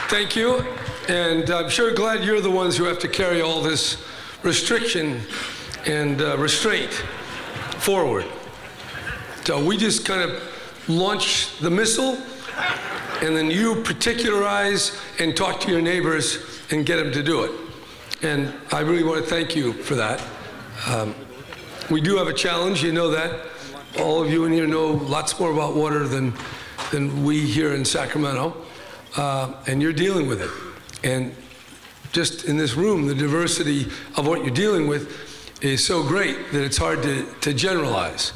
Thank you, and I'm sure glad you're the ones who have to carry all this restriction and restraint forward. So we just kind of launch the missile, and then you particularize and talk to your neighbors and get them to do it. And I really want to thank you for that. We do have a challenge, you know that. All of you in here know lots more about water than we here in Sacramento, and you're dealing with it. And just in this room, the diversity of what you're dealing with is so great that it's hard to generalize.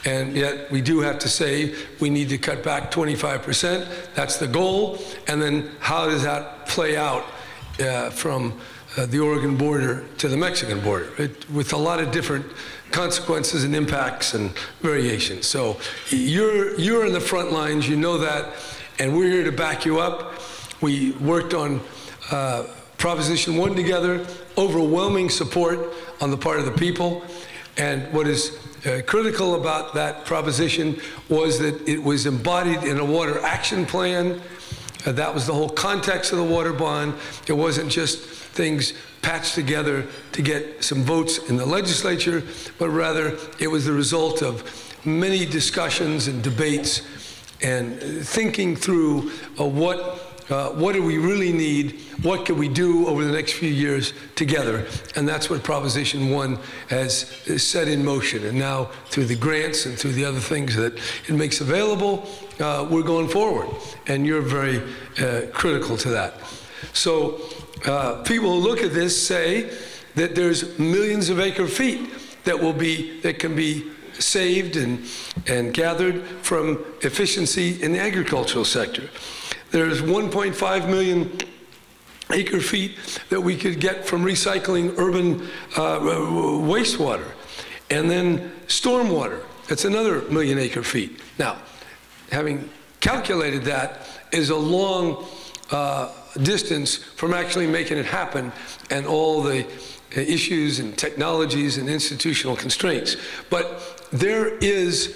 And yet we do have to say we need to cut back 25%. That's the goal. And then how does that play out from the Oregon border to the Mexican border, with a lot of different consequences and impacts and variations. So you're in the front lines, you know that, and we're here to back you up. We worked on Proposition 1 together, overwhelming support on the part of the people. And what is critical about that proposition was that it was embodied in a water action plan. That was the whole context of the water bond. It wasn't just things patched together to get some votes in the legislature, but rather it was the result of many discussions and debates and thinking through what do we really need, what can we do over the next few years together. And that's what Proposition 1 has set in motion. And now through the grants and through the other things that it makes available, we're going forward. And you're very critical to that. So people who look at this say that there's millions of acre feet that can be saved and gathered from efficiency in the agricultural sector. There's 1.5 million acre feet that we could get from recycling urban wastewater. And then stormwater, that's another 1 million acre feet. Now, having calculated that is a long distance from actually making it happen, and all the issues and technologies and institutional constraints. But there is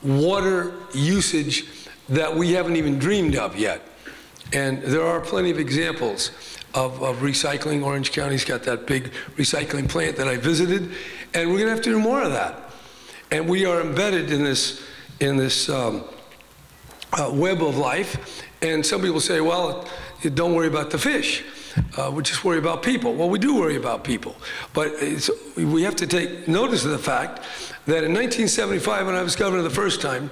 water usage that we haven't even dreamed of yet. And there are plenty of examples of recycling. Orange County's got that big recycling plant that I visited, and we're gonna have to do more of that. And we are embedded in this web of life. And some people say, well, don't worry about the fish. We just worry about people. Well, we do worry about people. But we have to take notice of the fact that in 1975, when I was governor the first time,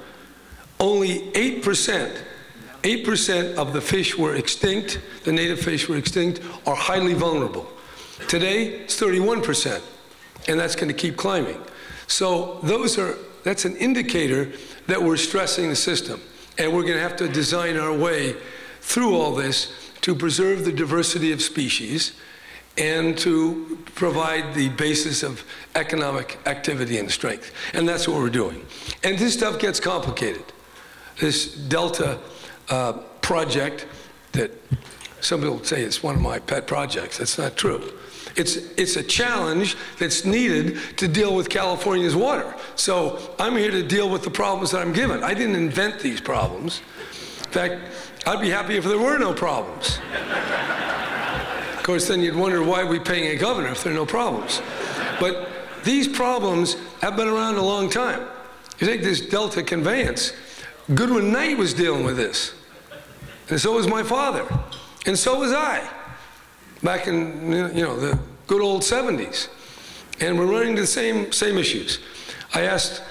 only 8% of the fish were extinct, the native fish were extinct, or highly vulnerable. Today, it's 31%, and that's going to keep climbing. So that's an indicator that we're stressing the system, and we're going to have to design our way through all this to preserve the diversity of species and to provide the basis of economic activity and strength. And that's what we're doing. And this stuff gets complicated. This Delta project that some people say is one of my pet projects. That's not true. It's a challenge that's needed to deal with California's water. So I'm here to deal with the problems that I'm given. I didn't invent these problems. In fact, I'd be happy if there were no problems. Of course, then you'd wonder why we're paying a governor if there are no problems. But these problems have been around a long time. You take this Delta conveyance. Goodwin Knight was dealing with this. And so was my father. And so was I, back in the good old 70s. And we're running into the same issues. I asked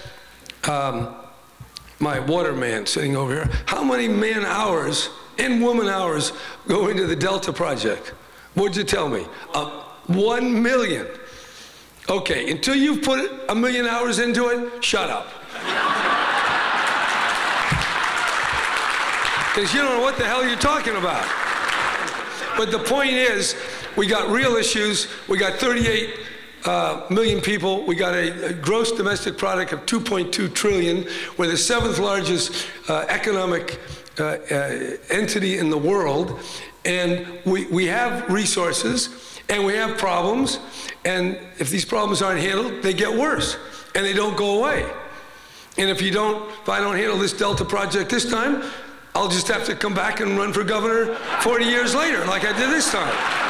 my water man sitting over here, how many man hours and woman hours go into the Delta project? What'd you tell me? 1 million. Okay, until you've put 1 million hours into it, shut up. Because you don't know what the hell you're talking about. But the point is, we got real issues. We got 38 million people. We got a gross domestic product of 2.2 trillion. We're the 7th largest economic entity in the world. And we have resources, and we have problems. And if these problems aren't handled, they get worse, and they don't go away. And if I don't handle this Delta project this time, I'll just have to come back and run for governor 40 years later, like I did this time.